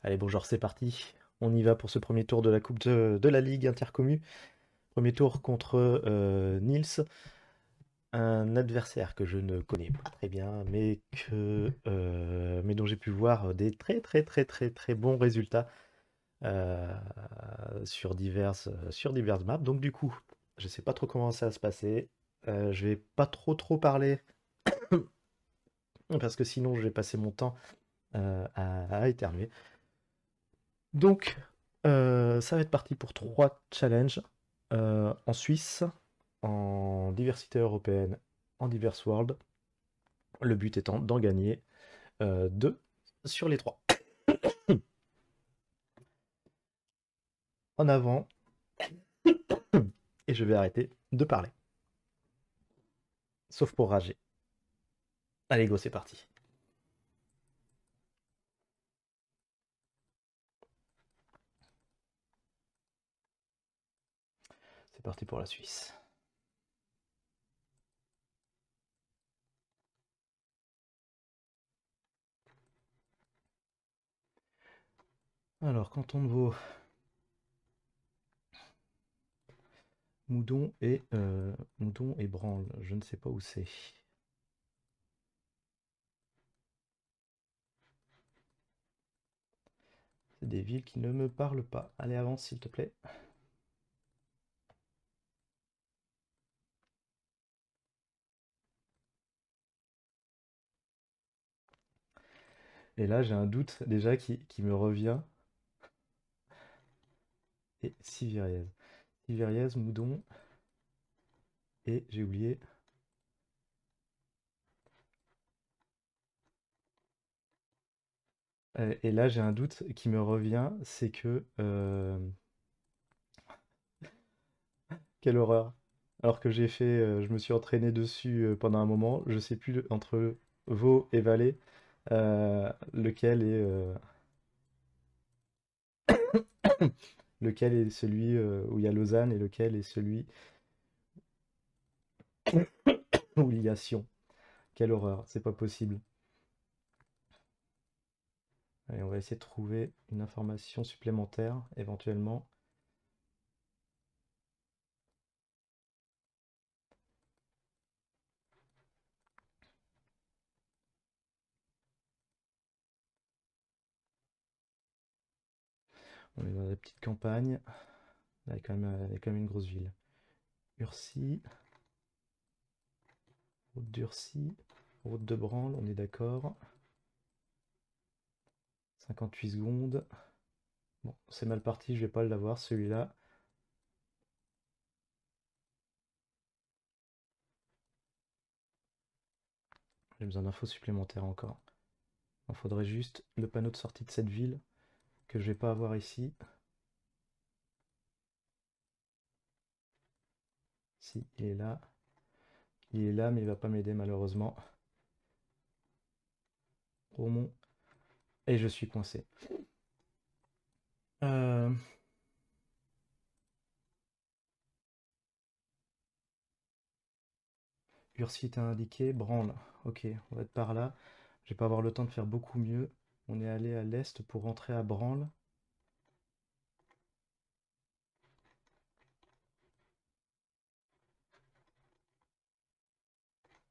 Allez, bonjour, c'est parti. On y va pour ce premier tour de la Coupe de la Ligue Intercommu. Premier tour contre Nils, un adversaire que je ne connais pas très bien, mais dont j'ai pu voir des très bons résultats euh, sur diverses maps. Donc du coup, je sais pas trop comment ça va se passer. Je vais pas trop parler parce que sinon je vais passer mon temps à éternuer. Donc, ça va être parti pour 3 challenges en Suisse, en diversité européenne, en diverse world. Le but étant d'en gagner 2 sur les 3. En avant, et je vais arrêter de parler. Sauf pour rager. Allez, go, c'est parti. C'est parti pour la Suisse. Alors, canton de Vaud, Moudon et Branle. Je ne sais pas où c'est. C'est des villes qui ne me parlent pas. Allez, avance, s'il te plaît. Et là, j'ai un doute déjà qui me revient. Et Siviriez. Siviriez, Moudon, et j'ai oublié. Et là, j'ai un doute qui me revient, c'est que... quelle horreur. Alors que je me suis entraîné dessus pendant un moment, je sais plus entre Vaud et Valais, lequel lequel est celui où il y a Lausanne et lequel est celui où il y a Sion. Quelle horreur, c'est pas possible. Allez, on va essayer de trouver une information supplémentaire, éventuellement. On est dans des petites campagnes. Il y a quand même une grosse ville. Urcy, route d'Urcy, route de Branle, on est d'accord. 58 secondes. Bon, c'est mal parti, je vais pas l'avoir celui-là. J'ai besoin d'infos supplémentaires encore. Il faudrait juste le panneau de sortie de cette ville que je vais pas avoir ici. Si, il est là. Il est là, mais il va pas m'aider malheureusement. Romont. Et je suis coincé. Euh... Ursi t'a indiqué, Branle. Ok, on va être par là. Je vais pas avoir le temps de faire beaucoup mieux. On est allé à l'est pour rentrer à Branle.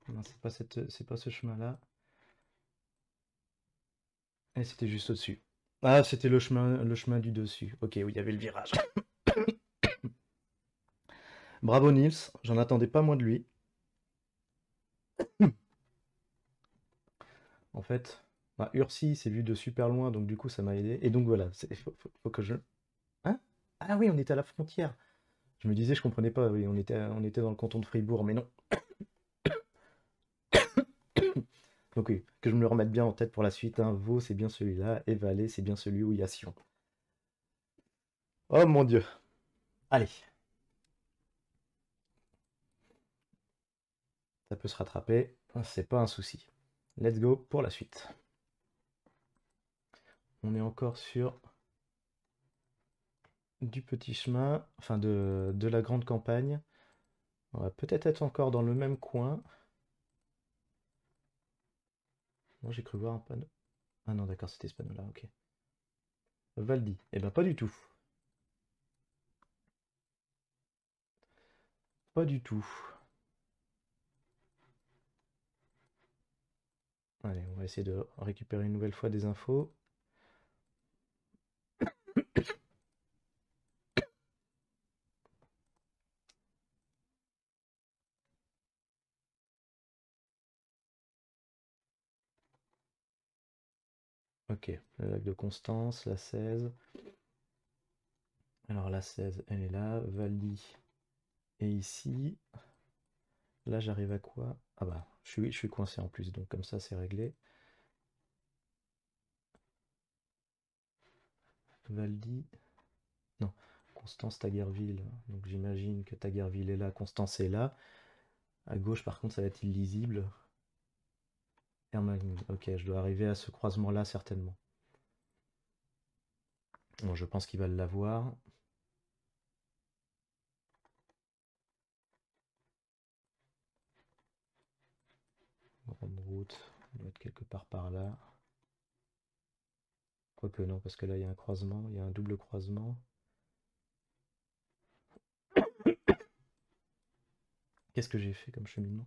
Non, c'est pas ce chemin-là. Et c'était juste au-dessus. Ah, c'était le chemin du dessus. Ok, où il y avait le virage. Bravo Nils, j'en attendais pas moins de lui. En fait, bah, Ursi c'est vu de super loin, donc du coup ça m'a aidé. Et donc voilà, faut que je... Hein? Ah oui, on était à la frontière. Je me disais, je comprenais pas, oui, on était dans le canton de Fribourg, mais non. Donc oui, que je me le remette bien en tête pour la suite, hein. Vaud c'est bien celui-là, et Valais c'est bien celui où il y a Sion. Oh mon Dieu. Allez, ça peut se rattraper, c'est pas un souci. Let's go pour la suite. On est encore sur du petit chemin, enfin de la grande campagne. On va peut-être être encore dans le même coin. Moi j'ai cru voir un panneau. Ah non, d'accord, c'était ce panneau-là, ok. Valdi. Eh ben pas du tout. Pas du tout. Allez, on va essayer de récupérer une nouvelle fois des infos. Ok, le lac de Constance, la 16. Alors la 16, elle est là. Valdi est ici. Là, j'arrive à quoi? Ah bah, je suis coincé en plus, donc comme ça, c'est réglé. Valdi. Non, Constance, Taguerville. Donc j'imagine que Taguerville est là, Constance est là. À gauche, par contre, ça va être illisible. Hermann, ok, je dois arriver à ce croisement-là, certainement. Bon, je pense qu'il va l'avoir. Grande route, il doit être quelque part par là. Quoique non, parce que là, il y a un croisement, il y a un double croisement. Qu'est-ce que j'ai fait comme cheminement?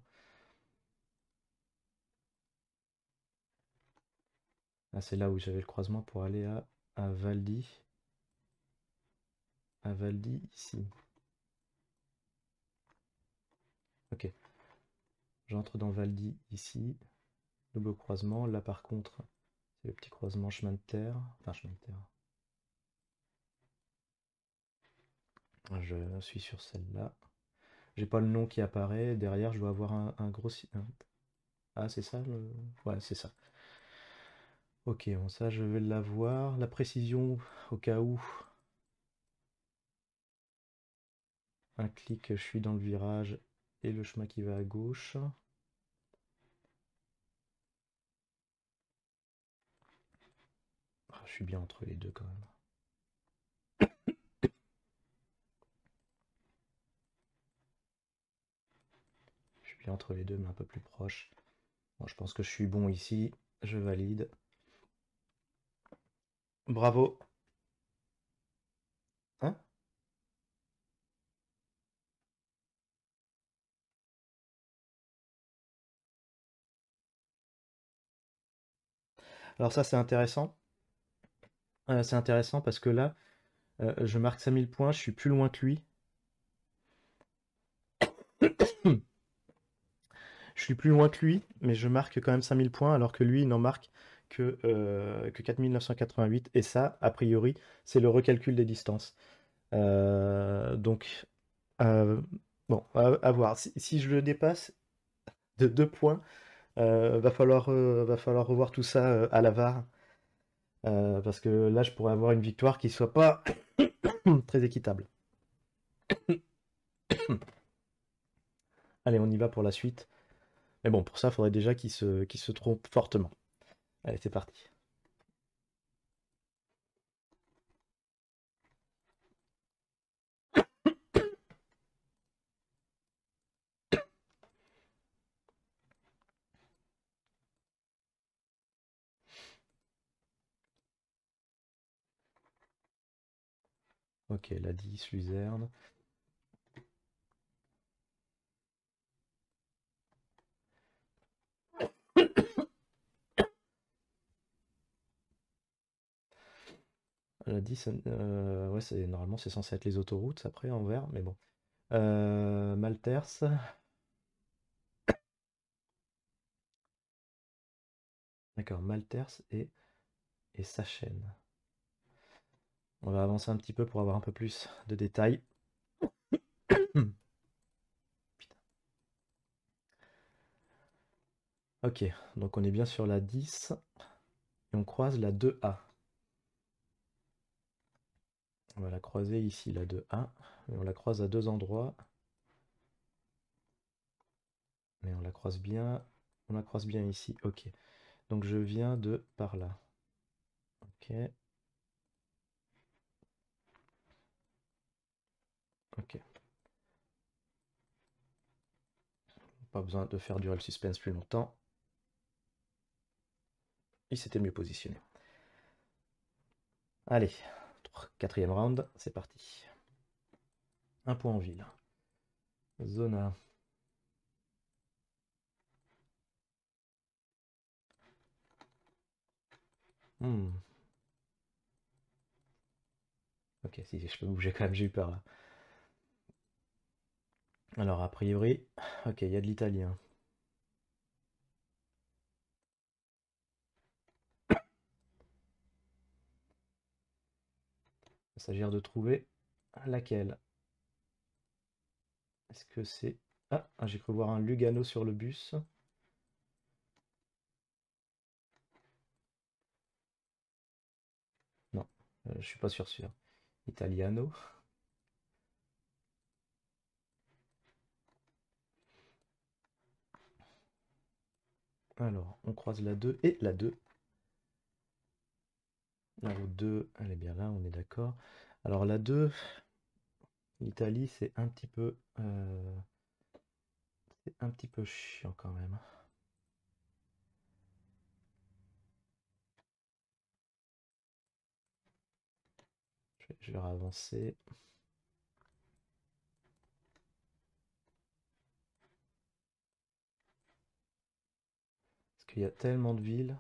Ah, c'est là où j'avais le croisement pour aller à Valdi. À Valdi, ici. Ok. J'entre dans Valdi, ici. Double croisement. Là, par contre, c'est le petit croisement chemin de terre. Enfin, chemin de terre. Je suis sur celle-là. J'ai pas le nom qui apparaît. Derrière, je dois avoir un gros... Ah, c'est ça Ouais, c'est ça. Ok, bon, ça, je vais l'avoir. La précision, au cas où. Un clic, je suis dans le virage et le chemin qui va à gauche. Ah, je suis bien entre les deux quand même. Je suis bien entre les deux, mais un peu plus proche. Bon, je pense que je suis bon ici. Je valide. Bravo. Hein? Alors ça, c'est intéressant. C'est intéressant parce que là, je marque 5000 points, je suis plus loin que lui. Je suis plus loin que lui, mais je marque quand même 5000 points, alors que lui, il n'en marque que 4988. Et ça, a priori, c'est le recalcul des distances. Donc, euh, bon, à voir. Si je le dépasse de 2 points, va falloir revoir tout ça à la VAR. Parce que là, je pourrais avoir une victoire qui soit pas très équitable. Allez, on y va pour la suite. Mais bon, pour ça, il faudrait déjà qu'il se trompe fortement. Allez, c'est parti. Ok, la 10, Luzerne. La 10, ouais, normalement, c'est censé être les autoroutes, après, en vert, mais bon. Malters. D'accord, Malters et Sachen. On va avancer un petit peu pour avoir un peu plus de détails. Hmm. Putain. Ok, donc on est bien sur la 10 et on croise la 2A. On va la croiser ici, la 2A, mais on la croise à deux endroits. Mais on la croise bien. On la croise bien ici. Ok. Donc je viens de par là. Ok. Ok. Pas besoin de faire durer le suspense plus longtemps. Il s'était mieux positionné. Allez, quatrième round, c'est parti. Un point en ville. Zona. Hmm. Ok, si je peux bouger quand même, j'ai eu peur là. Alors, a priori, ok, il y a de l'italien. Il va s'agir de trouver laquelle. Est-ce que c'est... Ah, j'ai cru voir un Lugano sur le bus. Non, je suis pas sûr. Italiano. Alors, on croise la 2 et la 2. La route 2, elle est bien là, on est d'accord. Alors la 2, l'Italie, c'est un petit peu chiant quand même. Je vais avancer. Parce qu'il y a tellement de villes.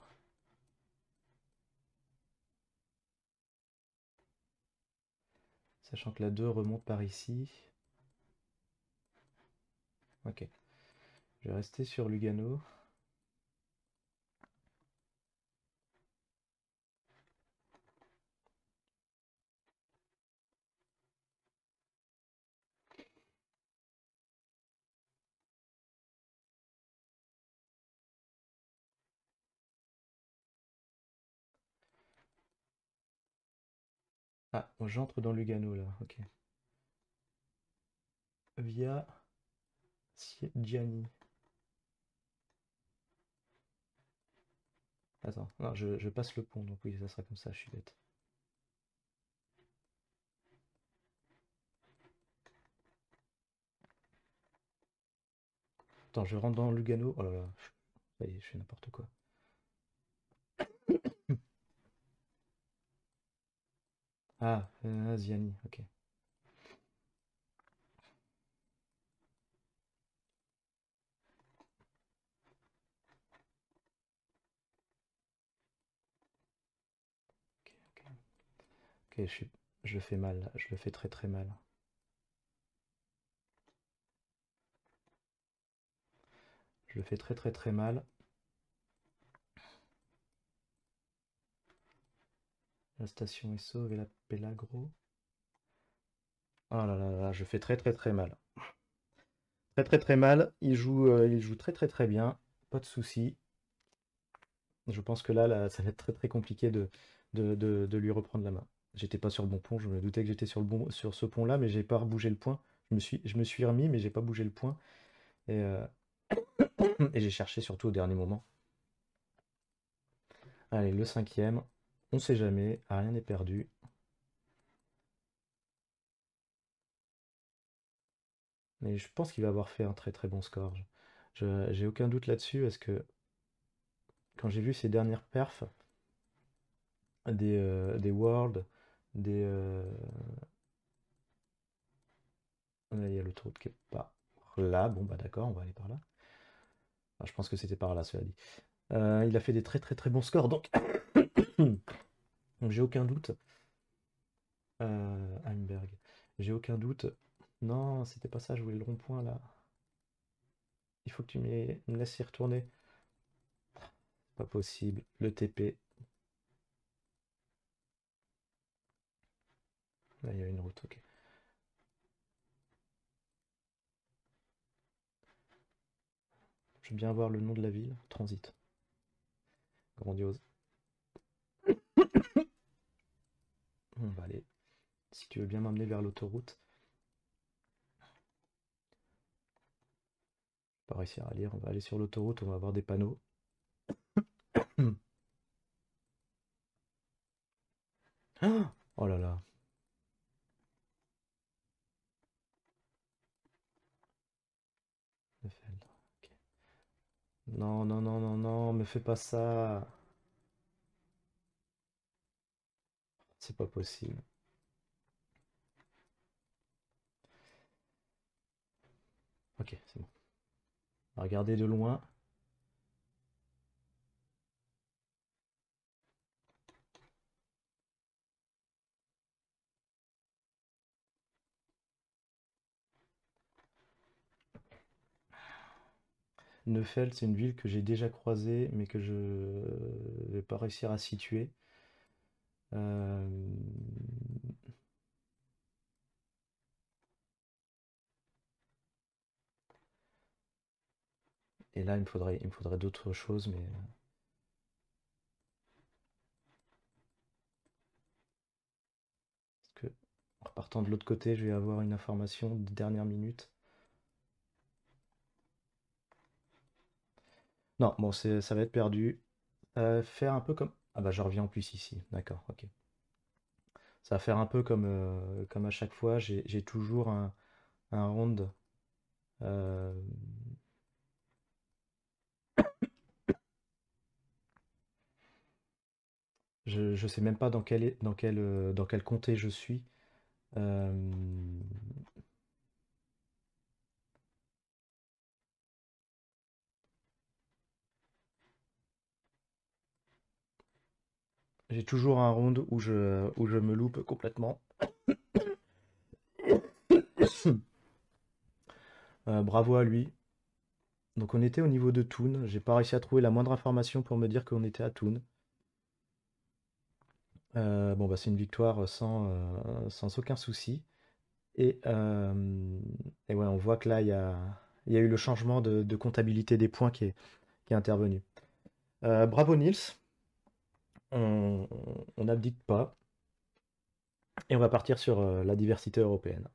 Sachant que la 2 remonte par ici. Ok. Je vais rester sur Lugano. Ah, j'entre dans Lugano là, ok. Via Gianni. Attends, non, je passe le pont, donc oui, ça sera comme ça, je suis bête. Attends, je rentre dans Lugano. Oh là là, ça y est, je fais n'importe quoi. Ah, Gianni, ok. Ok, ok. Ok, je le fais mal, là. Je le fais très très mal. Je le fais très très très mal. La station Esso et la Pelagro. Oh là là là, je fais très très très mal. Très très très mal. Il joue très très très bien. Pas de souci. Je pense que là, ça va être très très compliqué de lui reprendre la main. J'étais pas sur le bon pont, je me doutais que j'étais sur ce pont-là, mais j'ai pas bougé le point. Je me suis remis, mais j'ai pas bougé le point. Et, et j'ai cherché surtout au dernier moment. Allez, le cinquième. On sait jamais, rien n'est perdu. Mais je pense qu'il va avoir fait un très très bon score. J'ai aucun doute là-dessus, parce que quand j'ai vu ses dernières perfs, des Worlds, des... là, il y a le trou qui est pas là. Bon, bah d'accord, on va aller par là. Ah, je pense que c'était par là, cela dit. Il a fait des très très très bons scores, donc, donc j'ai aucun doute. Heimberg, j'ai aucun doute. Non, c'était pas ça, je voulais le rond-point là. Il faut que me laisses y retourner. Pas possible. Le TP. Là, il y a une route, ok. Je veux bien avoir le nom de la ville. Transit. Grandiose. On va aller. Si tu veux bien m'emmener vers l'autoroute. Pas réussir à lire. On va aller sur l'autoroute. On va avoir des panneaux. Oh là là. Neufeld, ok. Non, non, non, non, non. Me fais pas ça. C'est pas possible. Ok, c'est bon. On va regarder de loin. Neufeld, c'est une ville que j'ai déjà croisée, mais que je vais pas réussir à situer. Euh, Et là, il me faudrait d'autres choses, mais parce que en repartant de l'autre côté, je vais avoir une information de dernière minute. Non, bon, ça va être perdu. Faire un peu comme. Ah bah, je reviens en plus ici. D'accord, ok. Ça va faire un peu comme à chaque fois. J'ai toujours un round. euh, je sais même pas dans quel comté je suis. Euh, j'ai toujours un round où je me loupe complètement. Bravo à lui. Donc on était au niveau de Thun. J'ai pas réussi à trouver la moindre information pour me dire qu'on était à Thun. Bon bah c'est une victoire sans aucun souci. Et, euh, et ouais, on voit que là il y a eu le changement de comptabilité des points qui est intervenu. Bravo Nils, on n'abdique pas et on va partir sur la diversité européenne.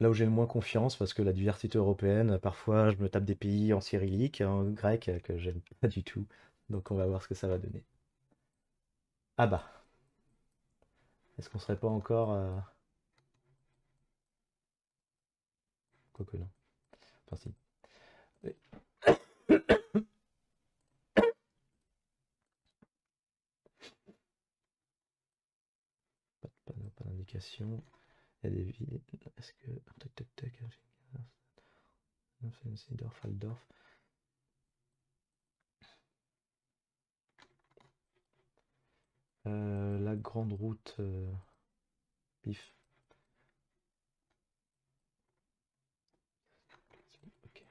Là où j'ai le moins confiance, parce que la diversité européenne, parfois je me tape des pays en cyrillique, en grec, que j'aime pas du tout. Donc on va voir ce que ça va donner. Ah bah, est-ce qu'on serait pas encore... Quoique non. Enfin si. Oui. Pas d'indication. Il y a des villes. Est-ce que. Tac, tac, tac. Seedorf, Altdorf. La grande route. Pif. Ok.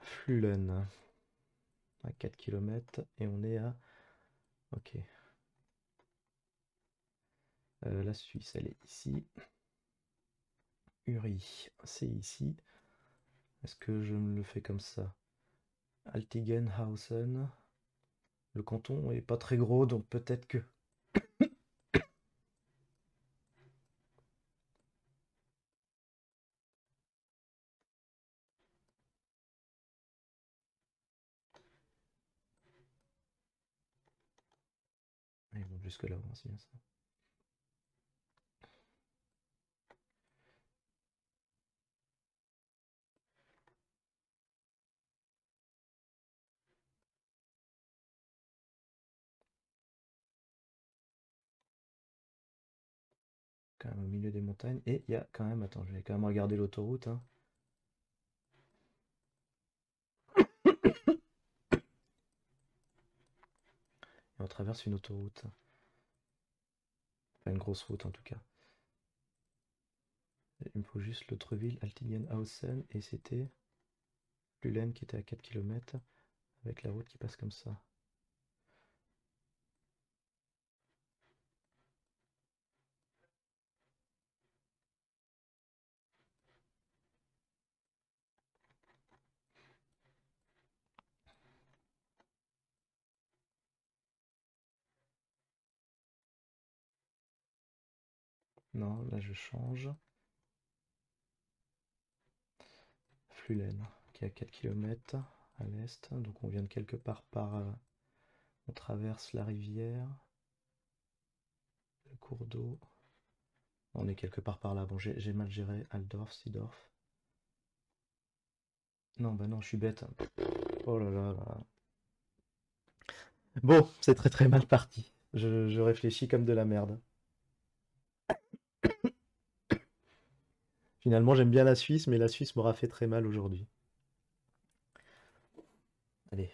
Flulen. À 4 km. Et on est à. Ok. La Suisse, elle est ici. Uri, c'est ici. Est-ce que je me le fais comme ça? Altigenhausen. Le canton est pas très gros, donc peut-être que. Ils vont jusque là, c'est bien ça. Quand même au milieu des montagnes. Et il y a quand même. Attends, je vais quand même regarder l'autoroute, hein. Et on traverse une autoroute. Enfin, une grosse route en tout cas. Il me faut juste l'autre ville, Altigenhausen, et c'était Lulen qui était à 4 km, avec la route qui passe comme ça. Non, là je change. Flulen, qui est à 4 km, à l'est. Donc on vient de quelque part par... on traverse la rivière, le cours d'eau. On est quelque part par là. Bon, j'ai mal géré. Altdorf, Seedorf. Non, bah non, je suis bête. Oh là là là. Bon, c'est très très mal parti. Je réfléchis comme de la merde. Finalement, j'aime bien la Suisse, mais la Suisse m'aura fait très mal aujourd'hui. Allez.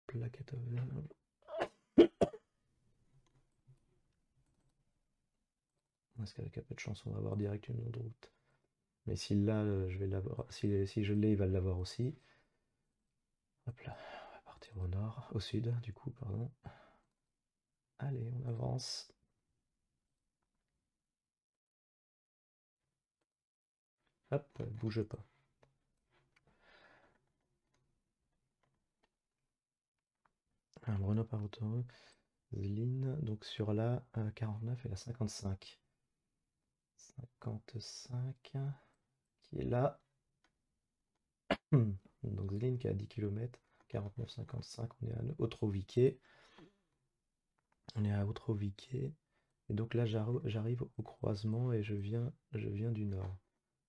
Plaquette. Est-ce qu'avec un peu de chance, on va avoir direct une nom de route? Mais s'il l'a, je vais l'avoir. Si je l'ai, il va l'avoir aussi. Hop là, on va partir au nord, au sud, du coup, pardon. Allez, on avance. Hop, bouge pas. Un Renault par auto. Zlin, donc sur la 49 et la 55. 55 qui est là. Donc Zlin qui est à 10 km. 49-55, on est à Otroviquet. On est à Otroviquet. Et donc là, j'arrive au croisement et je viens du nord.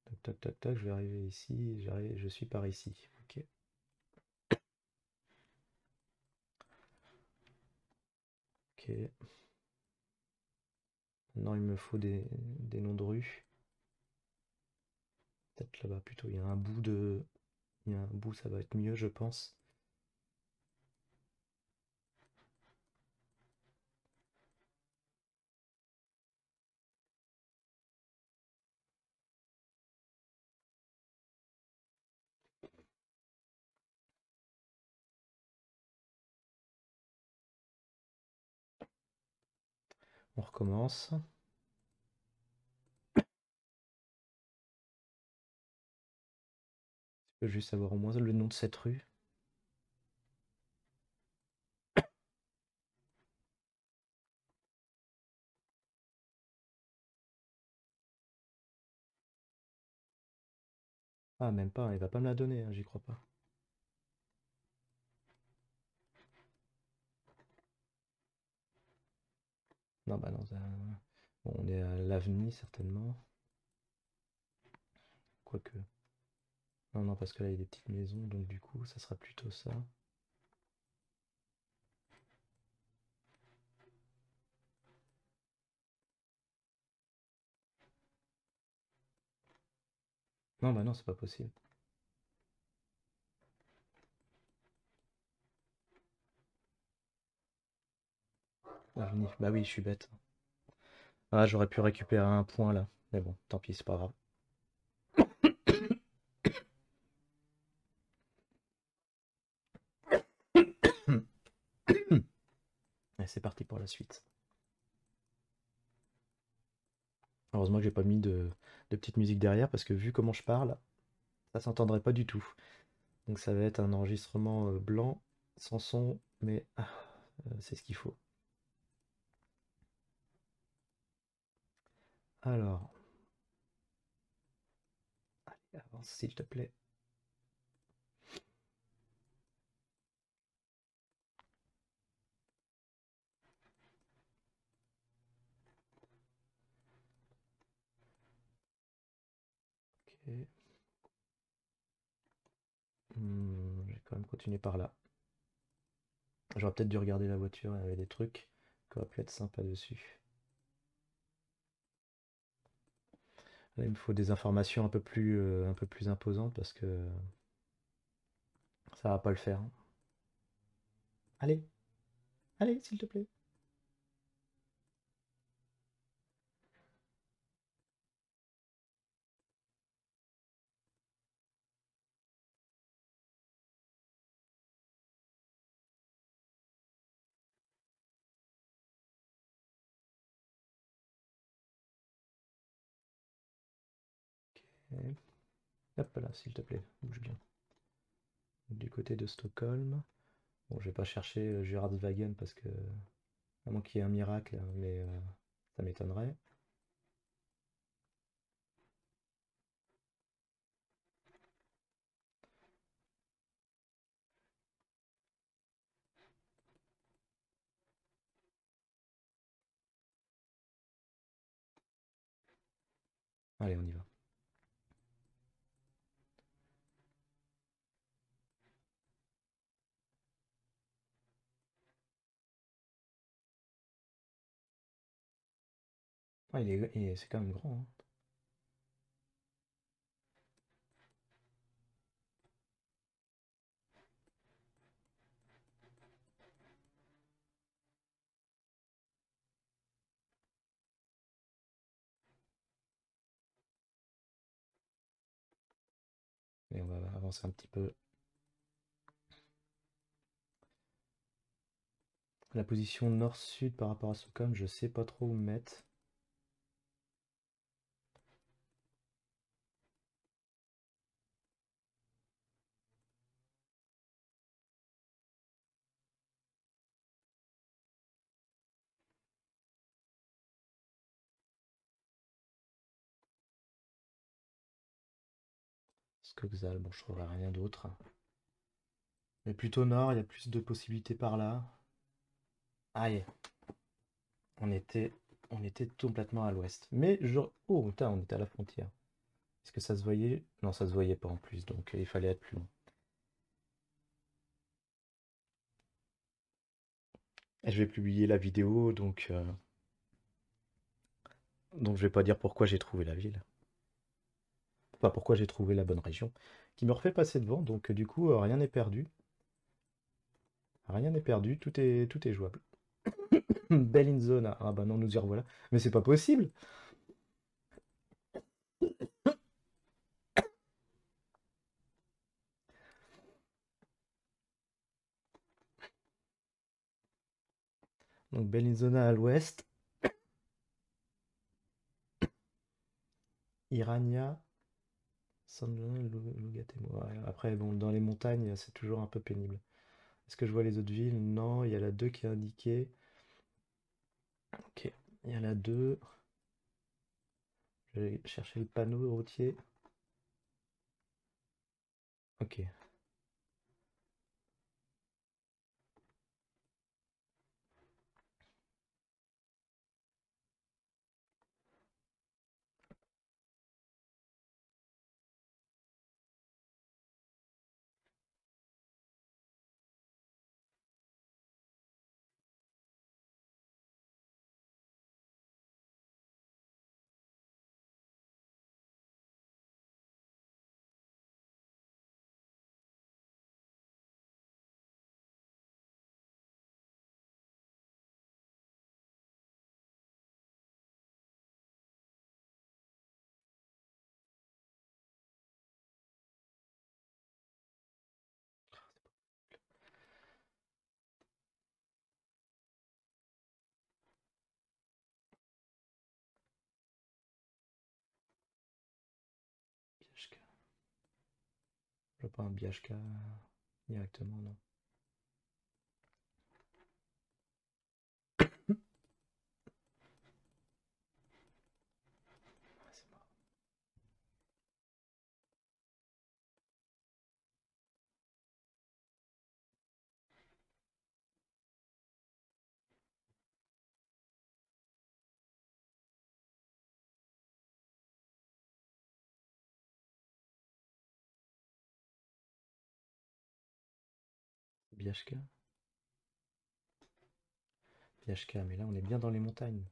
Tac, tac, tac, tac, je vais arriver ici. Je suis par ici. Ok. Ok. Maintenant, il me faut des noms de rues. Peut-être là-bas plutôt. Il y a un bout de. Il y a un bout, ça va être mieux, je pense. On recommence. Je peux juste savoir au moins le nom de cette rue. Ah, même pas, il va pas me la donner, hein, j'y crois pas. Non, bah non, bon, on est à l'avenir certainement. Quoique. Non, non, parce que là, il y a des petites maisons, donc du coup, ça sera plutôt ça. Non, bah non, c'est pas possible. L'avenir. Bah oui, je suis bête. Ah, j'aurais pu récupérer un point là. Mais bon, tant pis, c'est pas grave. Et c'est parti pour la suite. Heureusement que j'ai pas mis de petite musique derrière parce que vu comment je parle, ça s'entendrait pas du tout. Donc ça va être un enregistrement blanc, sans son, mais c'est ce qu'il faut. Alors, allez, avance s'il te plaît. Ok. Je vais quand même continuer par là. J'aurais peut-être dû regarder la voiture, il y avait des trucs qui auraient pu être sympas dessus. Là, il me faut des informations un peu plus imposantes parce que ça va pas le faire, hein. Allez, allez, s'il te plaît. Hop là, s'il te plaît, bouge bien. Du côté de Stockholm. Bon, je vais pas chercher Gérardswagen parce que... À moins qu'il y ait un miracle, mais ça m'étonnerait. Allez, on y va. Ah, c'est quand même grand, hein. Et on va avancer un petit peu. La position nord-sud par rapport à Stockholm, je sais pas trop où me mettre. Skogsal, bon, je trouverai rien d'autre. Mais plutôt nord, il y a plus de possibilités par là. Aïe, on était, on était complètement à l'ouest. Mais je... Oh, putain, on était à la frontière. Est-ce que ça se voyait? Non, ça se voyait pas en plus, donc il fallait être plus loin. Et je vais publier la vidéo, donc je vais pas dire pourquoi j'ai trouvé la ville. Enfin, pourquoi j'ai trouvé la bonne région. Qui me refait passer devant, donc du coup, rien n'est perdu. Rien n'est perdu, tout est jouable. Belle in zone. Ah bah non, nous y revoilà. Mais c'est pas possible. Donc Bellinzona à l'ouest. Irania. San Lugatemo. Ouais, après, bon, dans les montagnes, c'est toujours un peu pénible. Est-ce que je vois les autres villes? Non, il y a la 2 qui est indiquée. Ok, il y a la 2. Je vais chercher le panneau routier. Ok. Biashka. Je vois pas un Biashka directement, non. Ouais, c'est marrant. Biashka. Biashka, mais là on est bien dans les montagnes.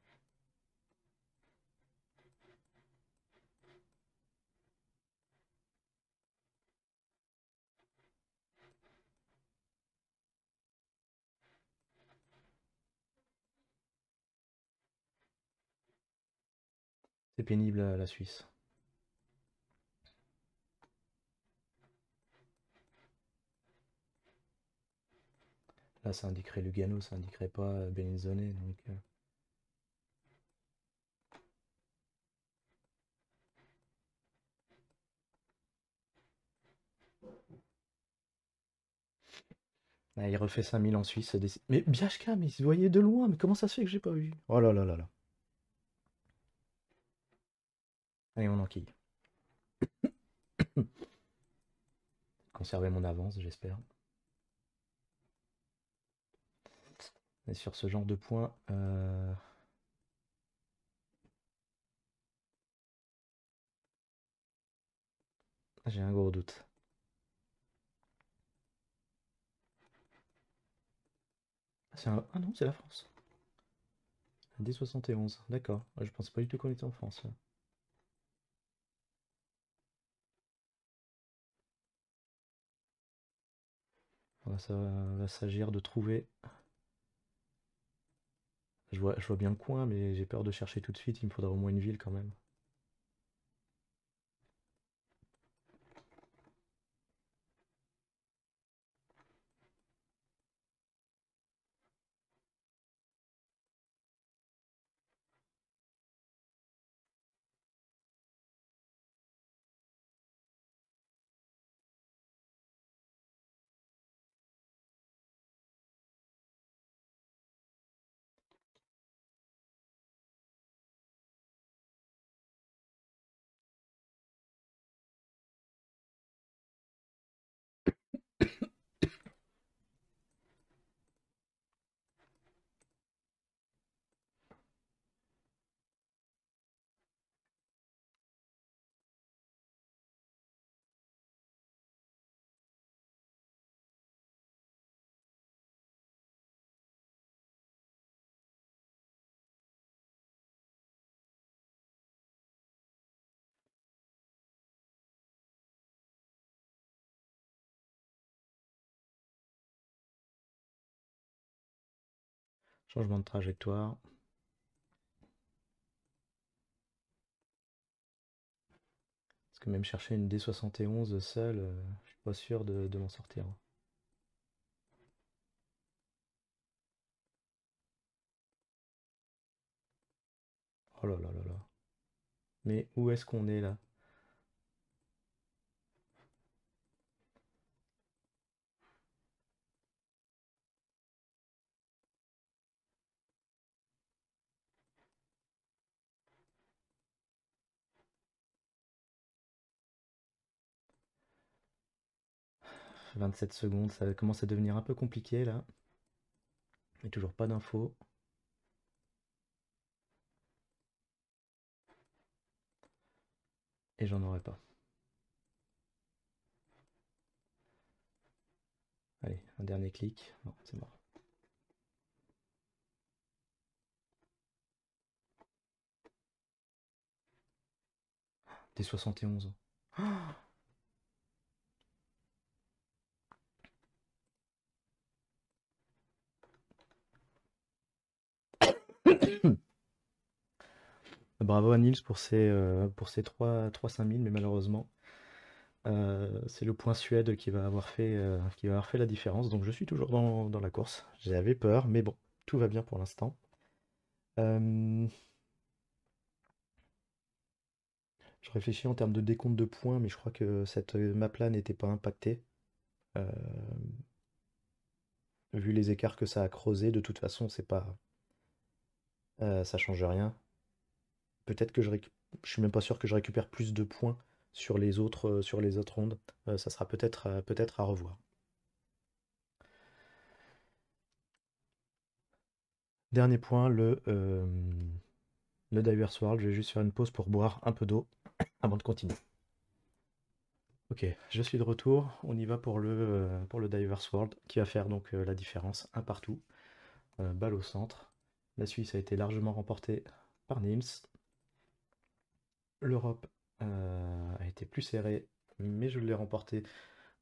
C'est pénible la Suisse. Là ça indiquerait Lugano, ça indiquerait pas Bellinzone, donc... Ah, il refait 5000 en Suisse. Mais Biachka, mais il se voyait de loin, mais comment ça se fait que j'ai pas vu? Oh là là là là. Allez, on enquille. Conserver mon avance, j'espère. Et sur ce genre de points, j'ai un gros doute. Ah non, c'est la France. Un D71, d'accord. Ouais, je pensais pas du tout qu'on était en France, là. Ça va s'agir de trouver. Je vois bien le coin, mais j'ai peur de chercher tout de suite. Il me faudra au moins une ville quand même. Changement de trajectoire. Parce que même chercher une D71 seule, je suis pas sûr de m'en sortir. Oh là là là là. Mais où est-ce qu'on est là? 27 secondes, ça commence à devenir un peu compliqué là. Mais toujours pas d'infos. Et j'en aurai pas. Allez, un dernier clic. Non, c'est mort. D71. Bravo à Nils pour ces 3 5000, mais malheureusement, c'est le point Suède qui va avoir fait la différence. Donc je suis toujours dans la course. J'avais peur, mais bon, tout va bien pour l'instant. Euh, je réfléchis en termes de décompte de points, mais je crois que cette map-là n'était pas impactée. Euh, Vu les écarts que ça a creusé, de toute façon, c'est pas, ça change rien. Peut-être que je suis même pas sûr que je récupère plus de points sur les autres rondes. Ça sera peut-être à revoir. Dernier point, le Divers World. Je vais juste faire une pause pour boire un peu d'eau avant de continuer. Ok, je suis de retour. On y va pour le Divers World qui va faire donc la différence un partout. Balle au centre. La Suisse a été largement remportée par Nils. L'Europe a été plus serrée, mais je l'ai remportée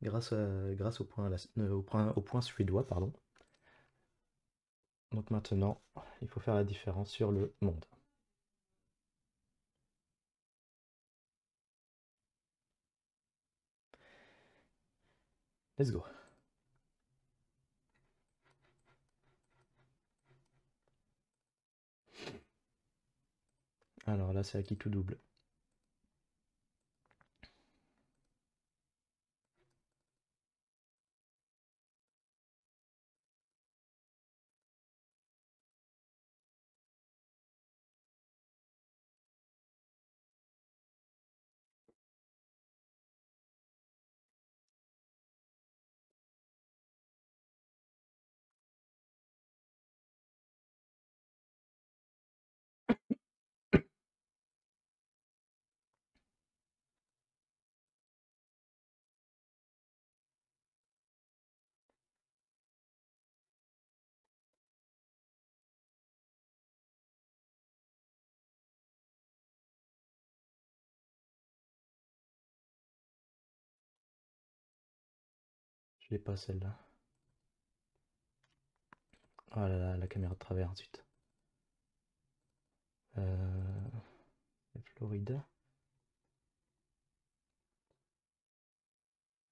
grâce au point suédois, pardon. Donc maintenant, il faut faire la différence sur le monde. Let's go. Alors là, c'est à qui tout double. Je l'ai pas celle-là. Oh là là, la caméra de travers, ensuite. Florida.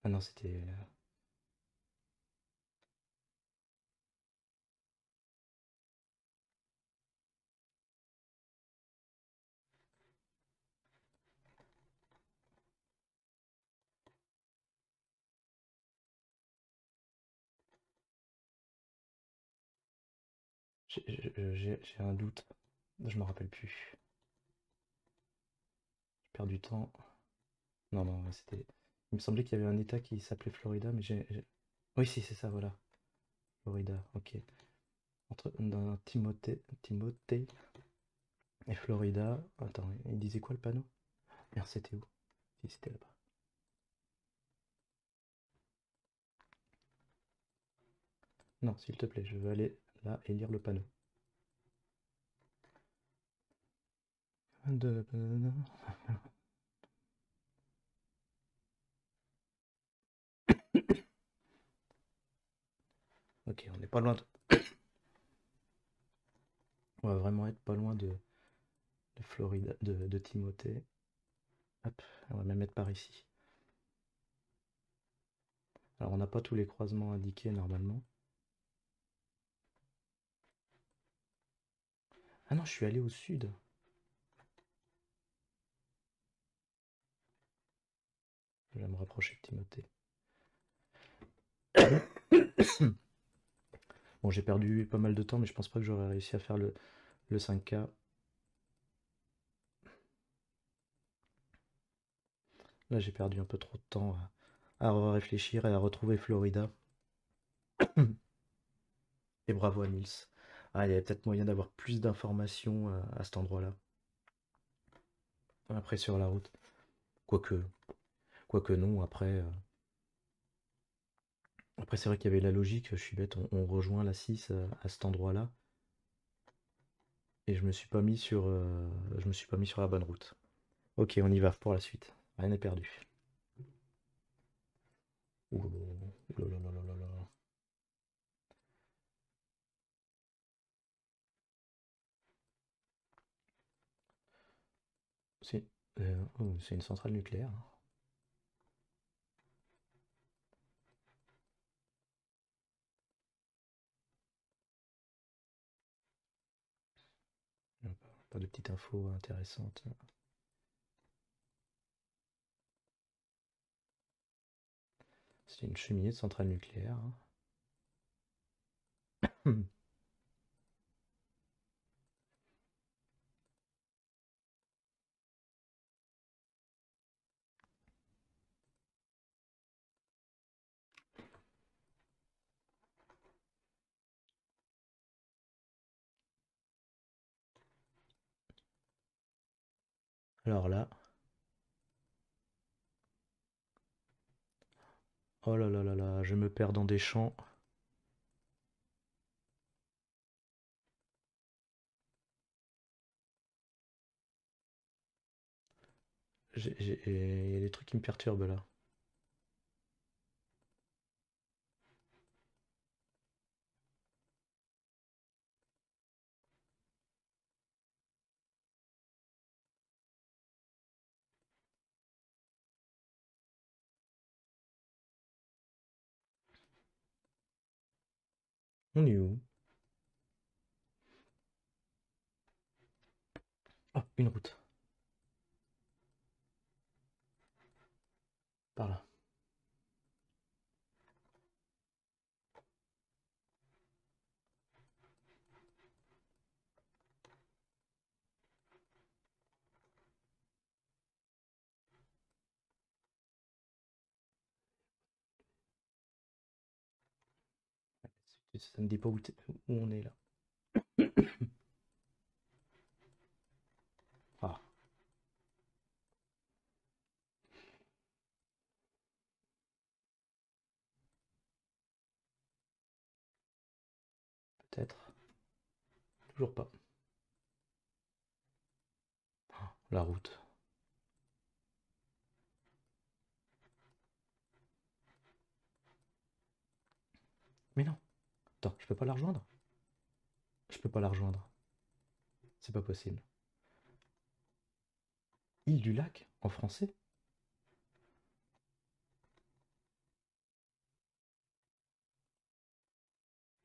Ah non, c'était... J'ai un doute. Je me rappelle plus. Je perds du temps. Non, non, c'était... Il me semblait qu'il y avait un état qui s'appelait Florida, mais Oui, si, c'est ça, voilà. Florida, ok. Dans Timothée et Florida... Attends, il disait quoi le panneau? Merde, c'était où? Si, c'était là-bas. Non, s'il te plaît, je veux aller là et lire le panneau. Ok, on n'est pas loin On va vraiment être pas loin de Florida, de Timothée. Hop, on va même mettre par ici. Alors on n'a pas tous les croisements indiqués normalement. Ah non, je suis allé au sud. Je vais me rapprocher de Timothée. Bon, j'ai perdu pas mal de temps, mais je pense pas que j'aurais réussi à faire le 5K. Là, j'ai perdu un peu trop de temps à réfléchir et à retrouver Florida. Et bravo à Nils. Ah, il y avait peut-être moyen d'avoir plus d'informations à cet endroit-là. Après, sur la route. Quoique, quoique non, après c'est vrai qu'il y avait la logique, je suis bête, on rejoint la 6 à cet endroit-là. Et je me suis pas mis sur la bonne route. Ok, on y va pour la suite. Rien n'est perdu. Ouh là là là là là là là. C'est c'est une centrale nucléaire. Pas de petites infos intéressantes. C'est une cheminée de centrale nucléaire. Hmm. Alors là, oh là là là là, je me perds dans des champs. Il y a des trucs qui me perturbent là. On est où? Oh, une route. Par là. Ça me dit pas où on est là. Ah, peut-être. Toujours pas. La route. Mais non. Attends, je peux pas la rejoindre? Je peux pas la rejoindre. C'est pas possible. Île du Lac, en français?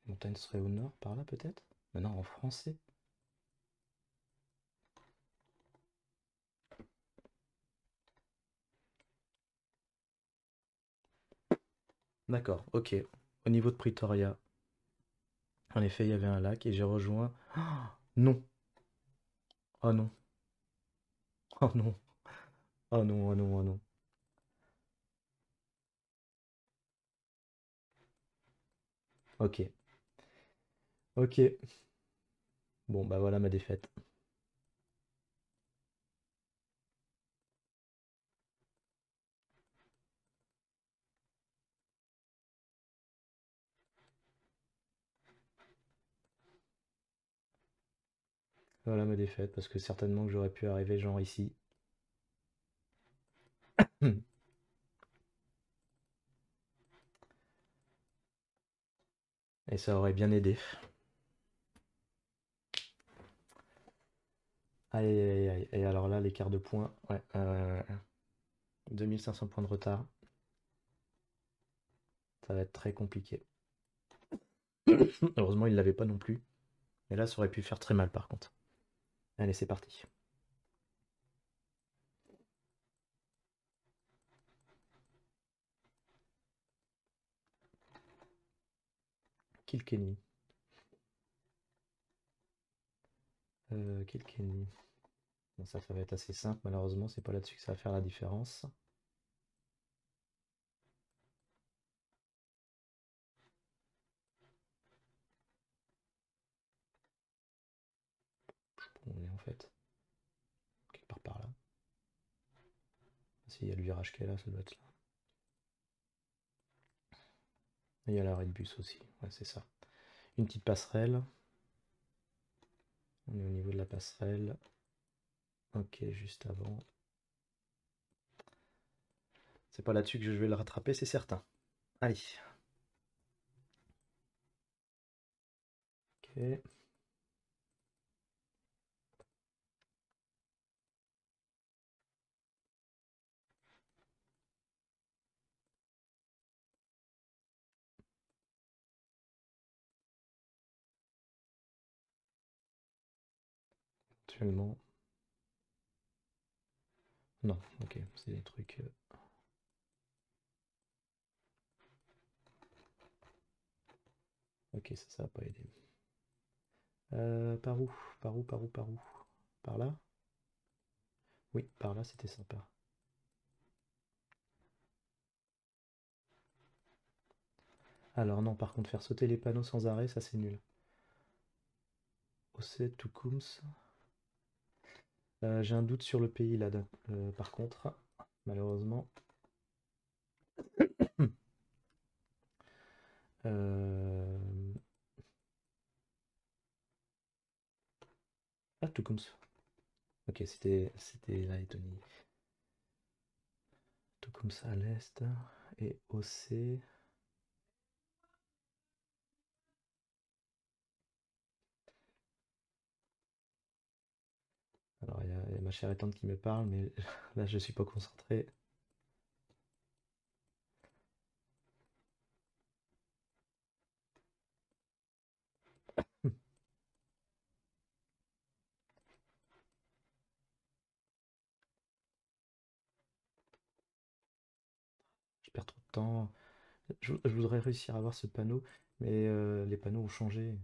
Les montagnes seraient au nord, par là peut-être? Mais non, en français. D'accord, ok. Au niveau de Pretoria, en effet, il y avait un lac et j'ai rejoint. Ah, non. Oh non. Oh non. Oh non, oh non, oh non. Ok. Ok. Bon, bah voilà ma défaite. Voilà ma défaite, parce que certainement que j'aurais pu arriver genre ici. Et ça aurait bien aidé. Aïe, aïe, aïe, aïe. Et alors là, l'écart de points. Ouais, 2500 points de retard. Ça va être très compliqué. Heureusement, il l'avait pas non plus. Mais là, ça aurait pu faire très mal par contre. Allez, c'est parti. Kilkenny. Kilkenny. Bon, ça va être assez simple. Malheureusement, c'est pas là-dessus que ça va faire la différence. Bon, on est en fait quelque part par là. S'il y a le virage qui est là, ça doit être là. Et il y a l'arrêt de bus aussi. Ouais, c'est ça. Une petite passerelle. On est au niveau de la passerelle. Ok, juste avant. C'est pas là-dessus que je vais le rattraper, c'est certain. Allez. Ok. Actuellement. Non, ok, c'est des trucs. Ok, ça va pas aider. Par où? Par où? Par où? Par où? Par là? Oui, par là, c'était sympa. Alors non, par contre, faire sauter les panneaux sans arrêt, ça c'est nul. Océ, Tukums. J'ai un doute sur le pays là, par contre, malheureusement. Euh... Ah, Tukums. Ok, c'était là, Tony. Tukums à l'est et Océ. Alors, il y a ma chère tante qui me parle, mais là, je suis pas concentré. Je perds trop de temps. Je voudrais réussir à avoir ce panneau, mais les panneaux ont changé.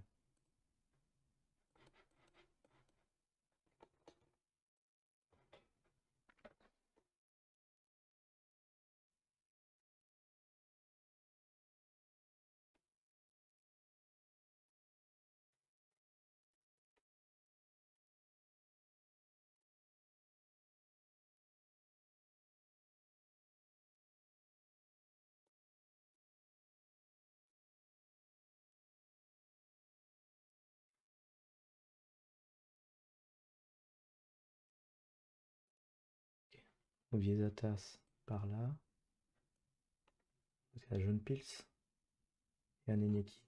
Viezatas par là. Parce qu'il y a la Jeune Pils. Et à Neneki.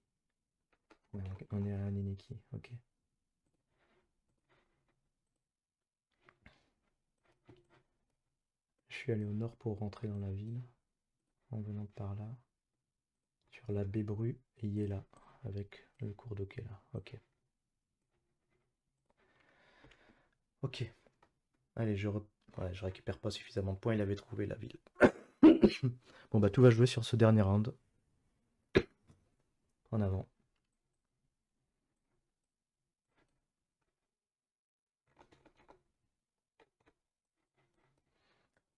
Ouais, on est à Neneki, ok. Je suis allé au nord pour rentrer dans la ville, en venant par là, sur la baie Bru, et il est là, avec le cours d'eau qui est là, ok. Ok. Allez, ouais, je récupère pas suffisamment de points, il avait trouvé la ville. Bon bah tout va jouer sur ce dernier round. En avant.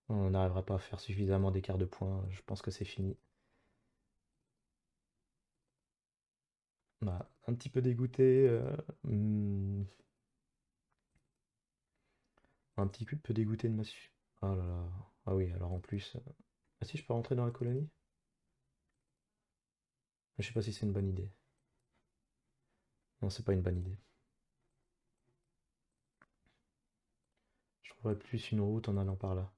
On n'arrivera pas à faire suffisamment d'écart de points, je pense que c'est fini. Bah, un petit peu dégoûté. Un petit peu dégoûté de ma Ah là là. Ah oui, alors en plus. Ah si, je peux rentrer dans la colonie? Je sais pas si c'est une bonne idée. Non, c'est pas une bonne idée. Je trouverais plus une route en allant par là.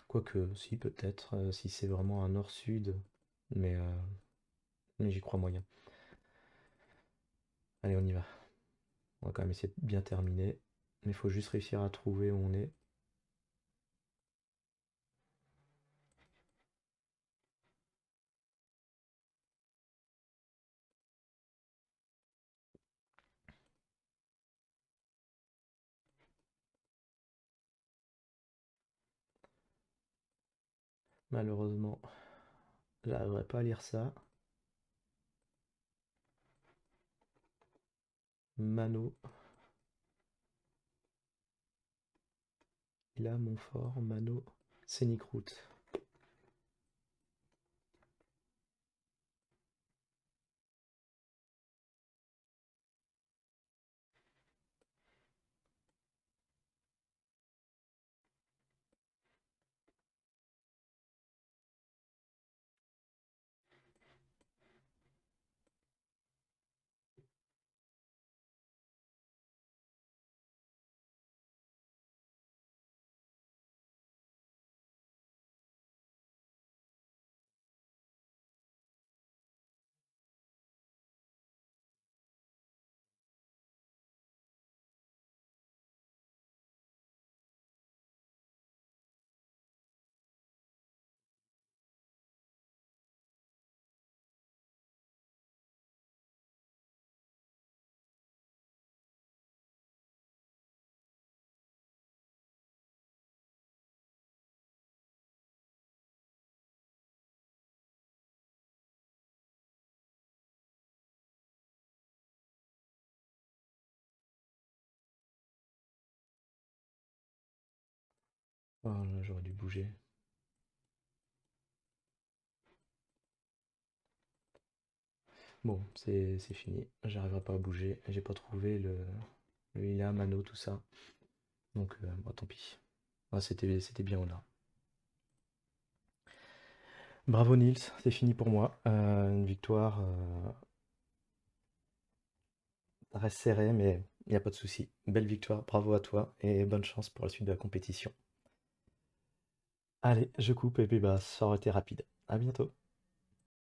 Quoique, si, peut-être, si c'est vraiment un nord-sud. Mais, euh, mais j'y crois moyen. Allez, on y va. On va quand même essayer de bien terminer. Mais il faut juste réussir à trouver où on est. Malheureusement, j'arriverai pas à lire ça. Mano. Il a Montfort, Mano, Scenic Route. Oh là, j'aurais dû bouger. Bon, c'est fini. J'arriverai pas à bouger. J'ai pas trouvé le Ila, Mano, tout ça. Donc, bon, tant pis. Ah, c'était bien là. Bravo Nils, c'est fini pour moi. Une victoire, reste serrée, mais il n'y a pas de souci. Belle victoire, bravo à toi et bonne chance pour la suite de la compétition. Allez, je coupe et puis bah, ça aurait été rapide. À bientôt.